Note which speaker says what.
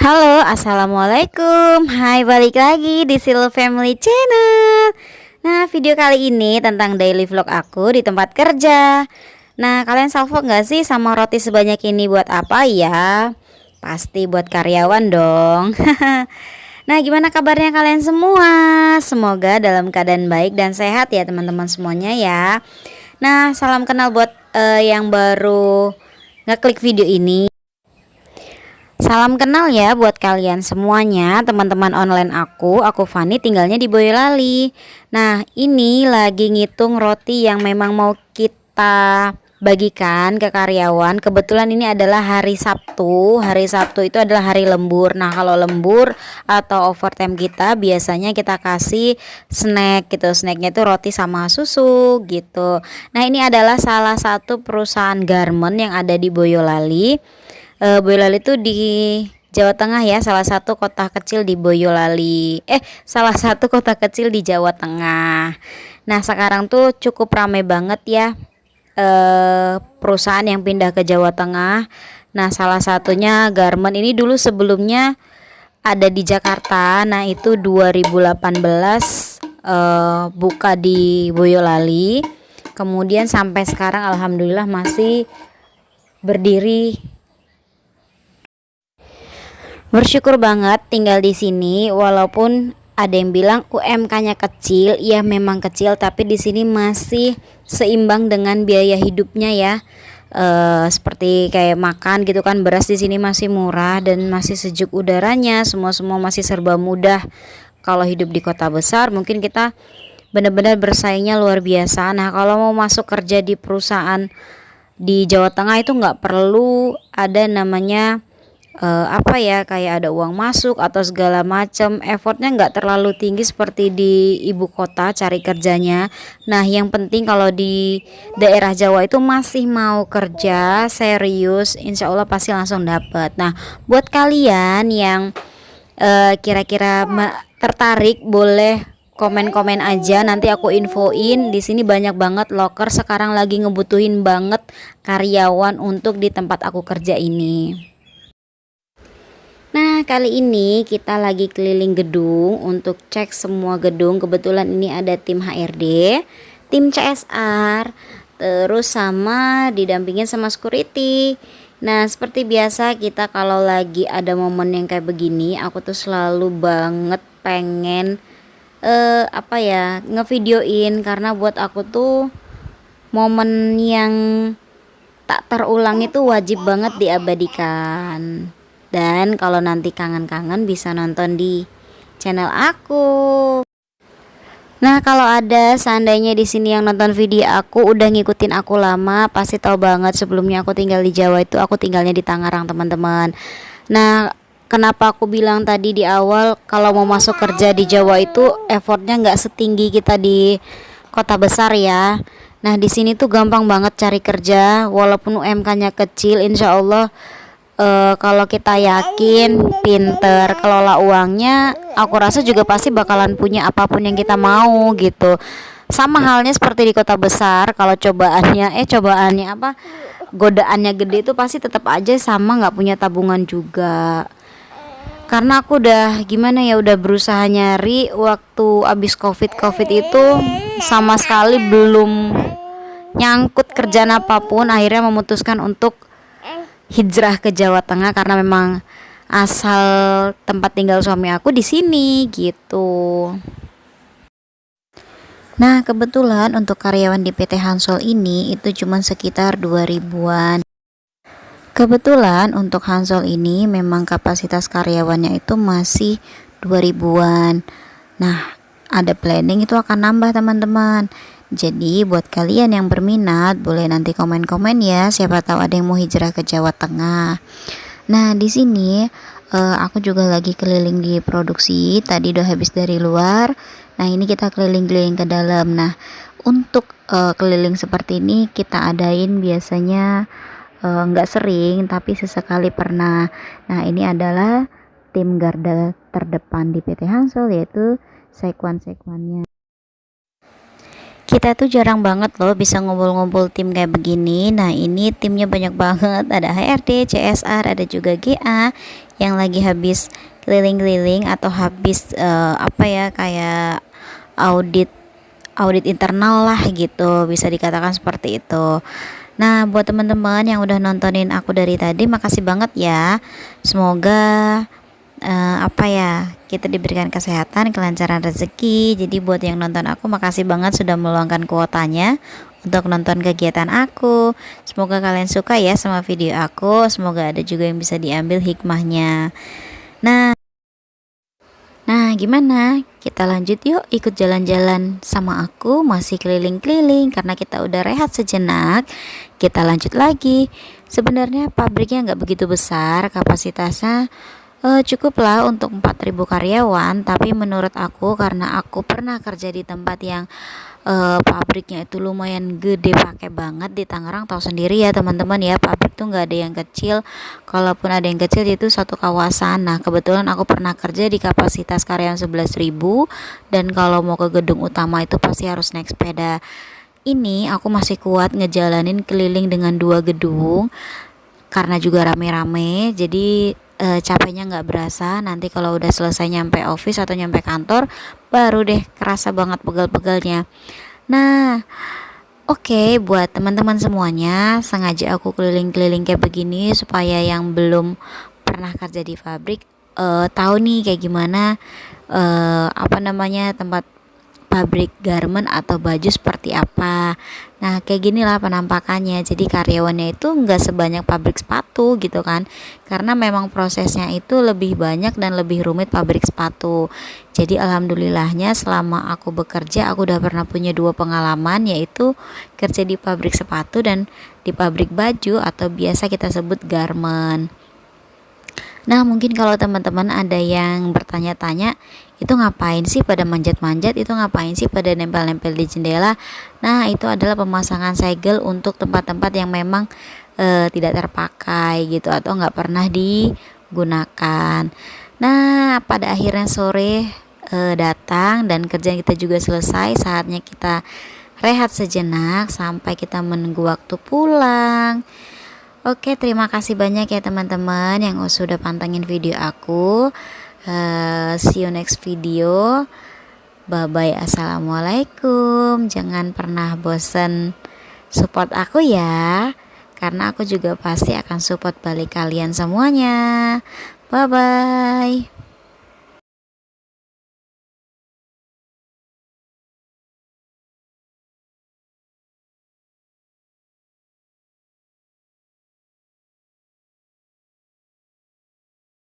Speaker 1: Halo, assalamualaikum. Hai, balik lagi di Silo Family Channel. Nah, video kali ini tentang daily vlog aku di tempat kerja. Nah, kalian salvo nggak sih sama roti sebanyak ini buat apa ya? Pasti buat karyawan dong. Nah, gimana kabarnya kalian semua? Semoga dalam keadaan baik dan sehat ya teman-teman semuanya ya. Nah, salam kenal buat yang baru ngeklik video ini. Salam kenal ya buat kalian semuanya, teman-teman online aku Fani, tinggalnya di Boyolali. Nah, ini lagi ngitung roti yang memang mau kita bagikan ke karyawan. Kebetulan ini adalah hari Sabtu. Hari Sabtu itu adalah hari lembur. Nah, kalau lembur atau overtime kita biasanya kita kasih snack gitu. Snacknya itu roti sama susu gitu. Nah, ini adalah salah satu perusahaan garment yang ada di Boyolali. Boyolali itu di Jawa Tengah ya, salah satu kota kecil di Boyolali. Salah satu kota kecil di Jawa Tengah. Nah, sekarang tuh cukup ramai banget ya perusahaan yang pindah ke Jawa Tengah. Nah, salah satunya garment ini dulu sebelumnya ada di Jakarta. Nah, itu 2018 buka di Boyolali. Kemudian sampai sekarang alhamdulillah masih berdiri. Bersyukur banget tinggal di sini, walaupun ada yang bilang UMK-nya kecil, ya memang kecil, tapi di sini masih seimbang dengan biaya hidupnya ya. Seperti kayak makan gitu kan, beras di sini masih murah dan masih sejuk udaranya, semua masih serba mudah. Kalau hidup di kota besar mungkin kita benar-benar bersaingnya luar biasa. Nah, kalau mau masuk kerja di perusahaan di Jawa Tengah itu nggak perlu ada namanya kayak ada uang masuk atau segala macam, effortnya nggak terlalu tinggi seperti di ibu kota cari kerjanya. Nah, yang penting kalau di daerah Jawa itu masih mau kerja serius, insya Allah pasti langsung dapat. Nah, buat kalian yang kira-kira tertarik, boleh komen-komen aja, nanti aku infoin. Di sini banyak banget loker, sekarang lagi ngebutuhin banget karyawan untuk di tempat aku kerja ini. Nah, kali ini kita lagi keliling gedung untuk cek semua gedung. Kebetulan ini ada tim HRD, tim CSR, terus sama didampingin sama security. Nah, seperti biasa kita kalau lagi ada momen yang kayak begini, aku tuh selalu banget pengen ngevideoin, karena buat aku tuh momen yang tak terulang itu wajib banget diabadikan. Dan kalau nanti kangen-kangen bisa nonton di channel aku. Nah, kalau ada seandainya di sini yang nonton video aku udah ngikutin aku lama, pasti tahu banget sebelumnya aku tinggal di Jawa itu aku tinggalnya di Tangerang, teman-teman. Nah, kenapa aku bilang tadi di awal kalau mau masuk kerja di Jawa itu effortnya nggak setinggi kita di kota besar ya. Nah, di sini tuh gampang banget cari kerja, walaupun UMK-nya kecil, insya Allah kalau kita yakin, pinter, kelola uangnya, aku rasa juga pasti bakalan punya apapun yang kita mau gitu. Sama halnya seperti di kota besar, kalau godaannya gede itu pasti tetap aja sama, nggak punya tabungan juga. Karena aku udah udah berusaha nyari waktu abis covid itu sama sekali belum nyangkut kerjaan apapun. Akhirnya memutuskan untuk hijrah ke Jawa Tengah karena memang asal tempat tinggal suami aku di sini gitu. Nah, kebetulan untuk karyawan di PT Hansol ini itu cuma sekitar 2000-an. Kebetulan untuk Hansol ini memang kapasitas karyawannya itu masih 2000-an. Nah, ada planning itu akan nambah, teman-teman. Jadi buat kalian yang berminat boleh nanti komen-komen ya, siapa tahu ada yang mau hijrah ke Jawa Tengah. Nah, di sini aku juga lagi keliling di produksi, tadi udah habis dari luar. Nah, ini kita keliling-keliling ke dalam. Nah, untuk keliling seperti ini kita adain biasanya nggak sering, tapi sesekali pernah. Nah, ini adalah tim garda terdepan di PT Hansol, yaitu sekwan-sekwannya. Kita tuh jarang banget loh bisa ngumpul-ngumpul tim kayak begini. Nah, ini timnya banyak banget, ada HRD, CSR, ada juga GA. yang lagi habis keliling-keliling atau habis kayak audit audit internal lah gitu, bisa dikatakan seperti itu. Nah, buat teman-teman yang udah nontonin aku dari tadi, makasih banget ya. Semoga kita diberikan kesehatan, kelancaran rezeki. Jadi buat yang nonton aku, makasih banget sudah meluangkan kuotanya untuk nonton kegiatan aku. Semoga kalian suka ya sama video aku. Semoga ada juga yang bisa diambil hikmahnya. Nah, gimana? Kita lanjut yuk ikut jalan-jalan sama aku, masih keliling-keliling karena kita udah rehat sejenak. Kita lanjut lagi. Sebenarnya pabriknya nggak begitu besar, kapasitasnya cukup lah untuk 4.000 karyawan, tapi menurut aku karena aku pernah kerja di tempat yang pabriknya itu lumayan gede, pakai banget di Tangerang, tahu sendiri ya teman-teman ya, pabrik tuh nggak ada yang kecil, kalaupun ada yang kecil itu satu kawasan. Nah kebetulan aku pernah kerja di kapasitas karyawan 11.000, dan kalau mau ke gedung utama itu pasti harus naik sepeda. Ini aku masih kuat ngejalanin keliling dengan 2 gedung karena juga rame-rame, jadi capeknya nggak berasa. Nanti kalau udah selesai nyampe office atau nyampe kantor, baru deh kerasa banget pegel-pegelnya. Nah, oke, buat teman-teman semuanya, sengaja aku keliling-keliling kayak begini supaya yang belum pernah kerja di pabrik tahu nih kayak gimana tempat pabrik garment atau baju seperti apa. Nah kayak gini lah penampakannya. Jadi karyawannya itu nggak sebanyak pabrik sepatu gitu kan, karena memang prosesnya itu lebih banyak dan lebih rumit pabrik sepatu. Jadi alhamdulillahnya selama aku bekerja, aku udah pernah punya 2 pengalaman, yaitu kerja di pabrik sepatu dan di pabrik baju atau biasa kita sebut garment. Nah, mungkin kalau teman-teman ada yang bertanya-tanya, itu ngapain sih pada manjat-manjat, itu ngapain sih pada nempel-nempel di jendela? Nah, itu adalah pemasangan segel untuk tempat-tempat yang memang tidak terpakai gitu atau nggak pernah digunakan. Nah, pada akhirnya sore datang dan kerjaan kita juga selesai, saatnya kita rehat sejenak sampai kita menunggu waktu pulang. Oke, terima kasih banyak ya teman-teman yang sudah pantengin video aku. See you next video. Bye bye, assalamualaikum. Jangan pernah bosan support aku ya, karena aku juga pasti akan support balik kalian semuanya. Bye bye.